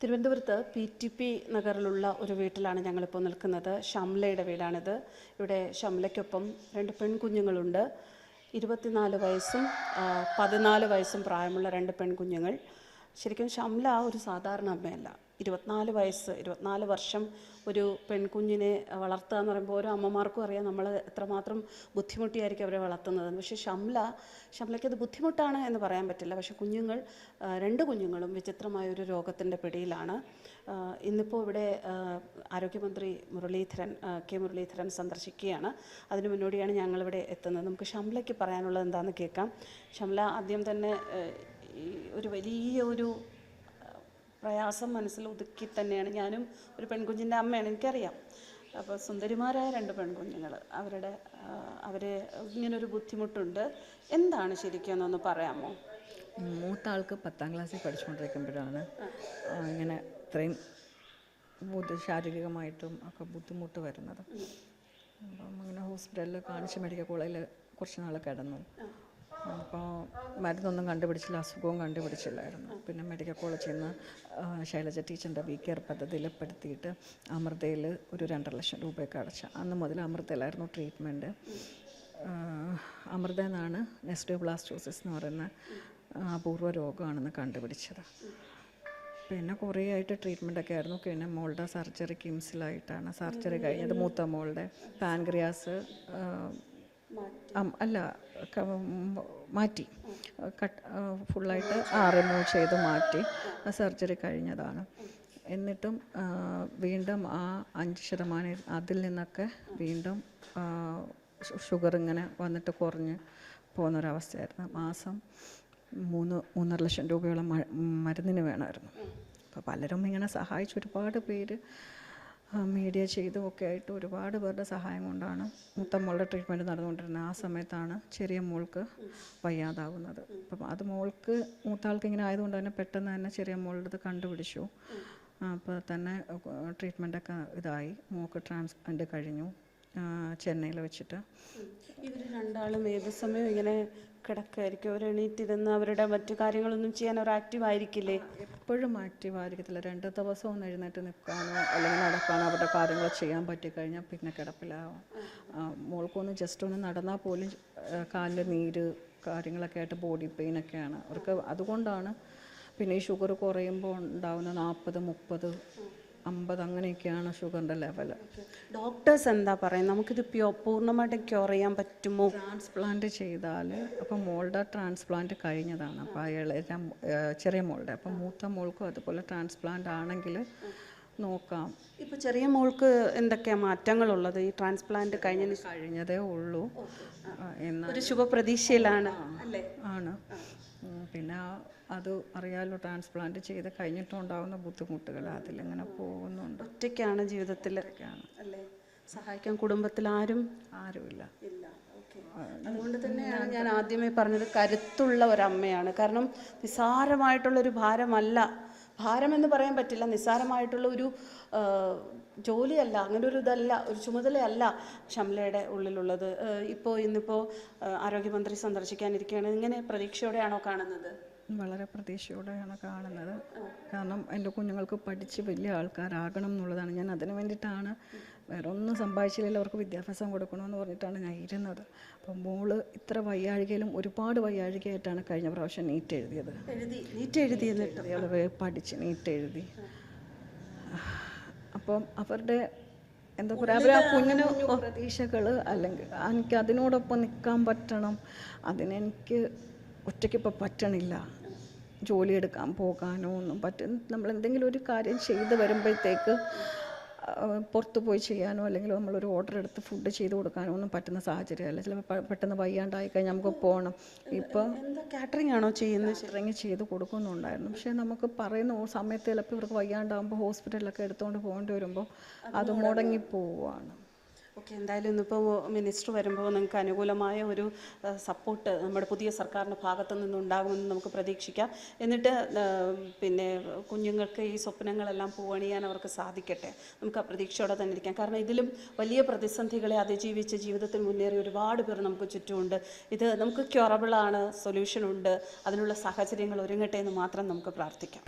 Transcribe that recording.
തിരുവനന്തപുരത്ത് PTP നഗറിലുള്ള ഒരു വീട്ടിലാണ് ഞങ്ങളിപ്പോൾ നിൽക്കുന്നത്. ഷംലയുടെ വീടാണിത്. ഇവിടെ ഷംലയ്ക്കൊപ്പം 2 പെൺകുഞ്ഞുങ്ങളുണ്ട്. 24 വയസ്സും 14 വയസ്സും പ്രായമുള്ള 2 പെൺകുഞ്ഞുങ്ങൾ. ശരിക്കും ഷംല ഒരു സാധാരണ അമ്മയല്ല. 24 വർഷം ഒരു പെൺകുഞ്ഞിനെ വളർത്തുക എന്ന് പറയുമ്പോൾ ഓരോ അമ്മമാർക്കും അറിയാം നമ്മൾ എത്രമാത്രം ബുദ്ധിമുട്ടിയായിരിക്കും അവരെ വളർത്തുന്നതെന്ന്. പക്ഷേ ഷംലയ്ക്കത് ബുദ്ധിമുട്ടാണ് എന്ന് പറയാൻ പറ്റില്ല. പക്ഷേ 2 കുഞ്ഞുങ്ങളും വിചിത്രമായൊരു രോഗത്തിൻ്റെ പിടിയിലാണ്. ഇന്നിപ്പോൾ ഇവിടെ ആരോഗ്യമന്ത്രി കെ മുരളീധരൻ സന്ദർശിക്കുകയാണ്. അതിന് മുന്നോടിയാണ് ഞങ്ങളിവിടെ എത്തുന്നത്. നമുക്ക് ഷംലയ്ക്ക് പറയാനുള്ളത് എന്താണെന്ന് കേൾക്കാം. ഷംല, ആദ്യം തന്നെ ഒരു വലിയ പ്രയാസം മനസ്സിൽ ഒതുക്കി തന്നെയാണ്. ഞാനും ഒരു പെൺകുഞ്ഞിൻ്റെ അമ്മയാണ്, എനിക്കറിയാം. അപ്പോൾ സുന്ദരിമാരായ 2 പെൺകുഞ്ഞുങ്ങൾ, അവർ ഇങ്ങനൊരു ബുദ്ധിമുട്ടുണ്ട്. എന്താണ് ശരിക്കും എന്നൊന്ന് പറയാമോ? മൂത്ത ആൾക്ക് 10ാം ക്ലാസ്സിൽ പഠിച്ചുകൊണ്ടിരിക്കുമ്പോഴാണ് ഇങ്ങനെ ഇത്രയും ശാരീരികമായിട്ടും ഒക്കെ ബുദ്ധിമുട്ട് വരുന്നത്. അപ്പം അങ്ങനെ ഹോസ്പിറ്റലിൽ കാണിച്ച് മെഡിക്കൽ കോളേജിൽ കുറച്ച് നാൾ കിടന്നു. അപ്പോൾ മരുന്നൊന്നും കണ്ടുപിടിച്ചില്ല, അസുഖവും കണ്ടുപിടിച്ചില്ലായിരുന്നു. പിന്നെ മെഡിക്കൽ കോളേജിൽ നിന്ന് ശൈലജ ടീച്ചറിൻ്റെ വീക്കെയർ പദ്ധതിയിൽ പെടുത്തിയിട്ട് അമൃതയിൽ ഒരു 2.5 ലക്ഷം രൂപയൊക്കെ അടച്ച. അന്ന് മുതൽ അമൃതയിലായിരുന്നു ട്രീറ്റ്മെൻറ്റ്. അമൃത എന്നാണ് നെസ്റ്റോബ്ലാസ്റ്റോസിസ് എന്ന് പറയുന്ന അപൂർവ രോഗമാണെന്ന് കണ്ടുപിടിച്ചത്. പിന്നെ കുറേ ആയിട്ട് ട്രീറ്റ്മെൻറ്റൊക്കെ ആയിരുന്നു. പിന്നെ മോളുടെ സർജറി കിംസിലായിട്ടാണ് സർജറി കഴിഞ്ഞത്. മൂത്ത മോളുടെ പാൻക്രിയാസ് മാറ്റി, ഫുള്ളായിട്ട് റിമൂവ് ചെയ്ത് മാറ്റി സർജറി കഴിഞ്ഞതാണ്. എന്നിട്ടും വീണ്ടും ആ 5% അതിൽ നിന്നൊക്കെ വീണ്ടും ഷുഗർ ഇങ്ങനെ വന്നിട്ട് കുറഞ്ഞ് പോകുന്നൊരവസ്ഥയായിരുന്നു. മാസം 3.5 ലക്ഷം രൂപയോളം മരുന്നിന് വേണമായിരുന്നു. അപ്പോൾ പലരും ഇങ്ങനെ സഹായിച്ച്, ഒരുപാട് പേര് മീഡിയ ചെയ്തും ഒക്കെ ആയിട്ട് ഒരുപാട് പേരുടെ സഹായം കൊണ്ടാണ് മൂത്ത മോളുടെ ട്രീറ്റ്മെൻറ്റ് നടന്നുകൊണ്ടിരുന്നത്. ആ സമയത്താണ് ചെറിയ മോൾക്ക് വയ്യാതാവുന്നത്. അപ്പം അത് മൂത്ത ആൾക്ക് ഇങ്ങനെ ആയതുകൊണ്ട് തന്നെ പെട്ടെന്ന് തന്നെ ചെറിയ മോളുടെ ഇത് കണ്ടുപിടിച്ചു. അപ്പോൾ തന്നെ ട്രീറ്റ്മെൻറ്റൊക്കെ ഇതായി. മോൾക്ക് ട്രാൻസ്പ്ലാന്റ് കഴിഞ്ഞു ചെന്നൈയിൽ വെച്ചിട്ട്. ഇവർ രണ്ടാളും ഏത് സമയം ഇങ്ങനെ കിടക്കായിരിക്കും? അവർ എണീറ്റിരുന്ന് അവരുടെ മറ്റു കാര്യങ്ങളൊന്നും ചെയ്യാൻ അവർ ആക്റ്റീവ് ആയിരിക്കില്ലേ? എപ്പോഴും ആക്റ്റീവ് ആയിരിക്കത്തില്ല. 2 ദിവസം ഒന്ന് എഴുന്നേറ്റ് നിൽക്കാനോ അല്ലെങ്കിൽ നടക്കാനോ അവരുടെ കാര്യങ്ങൾ ചെയ്യാൻ പറ്റിക്കഴിഞ്ഞാൽ പിന്നെ കിടപ്പിലാവും. മോൾക്കൊന്ന് ജസ്റ്റ് ഒന്ന് നടന്നാൽ പോലും കാലിൽ നീര് കാര്യങ്ങളൊക്കെ ആയിട്ട് ബോഡി പെയിനൊക്കെയാണ് അവർക്ക്. അതുകൊണ്ടാണ് പിന്നെ ഈ ഷുഗർ കുറയുമ്പോൾ ഉണ്ടാകുന്ന 40, 30, 50 അങ്ങനെയൊക്കെയാണ് ഷുഗറിൻ്റെ ലെവൽ. ഡോക്ടേഴ്സ് എന്താ പറയുന്നത്? നമുക്കിത് പൂർണ്ണമായിട്ടും ക്യൂർ ചെയ്യാൻ പറ്റുമോ? ട്രാൻസ്പ്ലാന്റ് ചെയ്താൽ, അപ്പം മോളുടെ ട്രാൻസ്പ്ലാന്റ് കഴിഞ്ഞതാണ്. അപ്പോൾ അയാളെല്ലാം ചെറിയ മോളുടെ, അപ്പം മൂത്ത മോൾക്കും അതുപോലെ ട്രാൻസ്പ്ലാന്റ് ആണെങ്കിൽ നോക്കാം. ഇപ്പോൾ ചെറിയ മോൾക്ക് എന്തൊക്കെയാണ് മാറ്റങ്ങളുള്ളത്? ഈ ട്രാൻസ്പ്ലാന്റ് കഴിഞ്ഞതേ ഉള്ളൂ. ഒരു ശുഭപ്രതീക്ഷയിലാണ് അല്ലേ? ആണ്. പിന്നെ അത് അറിയാലോ, ട്രാൻസ്പ്ലാന്റ് ചെയ്ത് കഴിഞ്ഞിട്ടുണ്ടാകുന്ന ബുദ്ധിമുട്ടുകൾ അതിലിങ്ങനെ പോകുന്നുണ്ട്. ഒറ്റയ്ക്കാണ് ജീവിതത്തിൽ അല്ലേ? സഹായിക്കാൻ കുടുംബത്തിൽ ആരുമില്ല. അതുകൊണ്ട് തന്നെയാണ് ഞാൻ ആദ്യമേ പറഞ്ഞത് കരുത്തുള്ള ഒരമ്മയാണ്. കാരണം നിസ്സാരമായിട്ടുള്ളൊരു ഭാരമെന്ന് പറയാൻ പറ്റില്ല, നിസ്സാരമായിട്ടുള്ള ഒരു ജോലിയല്ല, അങ്ങനെ ഒരു ഒരു ചുമതലയല്ല ഷംലയുടെ ഉള്ളിലുള്ളത്. ഇന്നിപ്പോൾ ആരോഗ്യമന്ത്രി സന്ദർശിക്കാനിരിക്കുകയാണ്. ഇങ്ങനെ പ്രതീക്ഷയോടെയാണോ കാണുന്നത്? വളരെ പ്രതീക്ഷയോടെയാണ് കാണുന്നത്. കാരണം എൻ്റെ കുഞ്ഞുങ്ങൾക്ക് പഠിച്ച് വലിയ ആൾക്കാരാകണം എന്നുള്ളതാണ്. ഞാൻ അതിന് വേണ്ടിയിട്ടാണ്, വേറെ ഒന്നും സമ്പാദിച്ചില്ലല്ലോ, അവർക്ക് വിദ്യാഭ്യാസം കൊടുക്കണമെന്ന് പറഞ്ഞിട്ടാണ് ഞാൻ ഇരുന്നത്. അപ്പം മോള് ഇത്ര വയ്യാഴികയിലും ഒരുപാട് വയ്യാഴികയായിട്ടാണ് കഴിഞ്ഞ പ്രാവശ്യം നീറ്റ് എഴുതിയത്. പഠിച്ച് നീറ്റ് എഴുതി. അപ്പം അവരുടെ എന്താ പറയുക, അവർ ആ കുഞ്ഞിന് പ്രതീക്ഷകൾ, അല്ലെങ്കിൽ എനിക്ക് അതിനോടൊപ്പം നിൽക്കാൻ പറ്റണം. അതിനെനിക്ക് ഒറ്റയ്ക്കിപ്പോൾ പറ്റണില്ല. ജോലി എടുക്കാൻ പോകാനോ ഒന്നും നമ്മൾ എന്തെങ്കിലും ഒരു കാര്യം ചെയ്ത് വരുമ്പോഴത്തേക്ക് പുറത്ത് പോയി ചെയ്യാനോ അല്ലെങ്കിൽ നമ്മളൊരു ഓർഡർ എടുത്ത് ഫുഡ് ചെയ്ത് കൊടുക്കാനോ ഒന്നും പറ്റുന്ന സാഹചര്യമല്ല. ചിലപ്പോൾ പെട്ടെന്ന് വയ്യാണ്ടായി കഴിഞ്ഞാൽ നമുക്ക് പോകണം. ഇപ്പോൾ കാറ്ററിംഗ് ആണോ ചെയ്യുന്നത്? കാറ്ററിങ് ചെയ്ത് കൊടുക്കുന്നുണ്ടായിരുന്നു. പക്ഷേ നമുക്ക് പറയുന്ന സമയത്ത് ചിലപ്പോൾ ഇവർക്ക് വയ്യാണ്ടാകുമ്പോൾ ഹോസ്പിറ്റലിലൊക്കെ എടുത്തുകൊണ്ട് പോകേണ്ടി വരുമ്പോൾ അത് മുടങ്ങിപ്പോവുകയാണ്. ഓക്കെ, എന്തായാലും ഇന്നിപ്പോൾ മിനിസ്റ്റർ വരുമ്പോൾ നിങ്ങൾക്ക് അനുകൂലമായ ഒരു സപ്പോർട്ട് നമ്മുടെ പുതിയ സർക്കാരിൻ്റെ ഭാഗത്തു നിന്നുണ്ടാകുമെന്ന് നമുക്ക് പ്രതീക്ഷിക്കാം. എന്നിട്ട് പിന്നെ കുഞ്ഞുങ്ങൾക്ക് ഈ സ്വപ്നങ്ങളെല്ലാം പൂവണിയാൻ അവർക്ക് സാധിക്കട്ടെ. നമുക്ക് ആ പ്രതീക്ഷയോടെ തന്നെ ഇരിക്കാം. കാരണം ഇതിലും വലിയ പ്രതിസന്ധികളെ അതിജീവിച്ച് ജീവിതത്തിൽ മുന്നേറി ഒരുപാട് പേർ നമുക്ക് ചുറ്റുമുണ്ട്. ഇത് നമുക്ക് ക്യൂറബിളാണ്, സൊല്യൂഷനുണ്ട്. അതിനുള്ള സാഹചര്യങ്ങൾ ഒരുങ്ങട്ടെ എന്ന് മാത്രം നമുക്ക് പ്രാർത്ഥിക്കാം.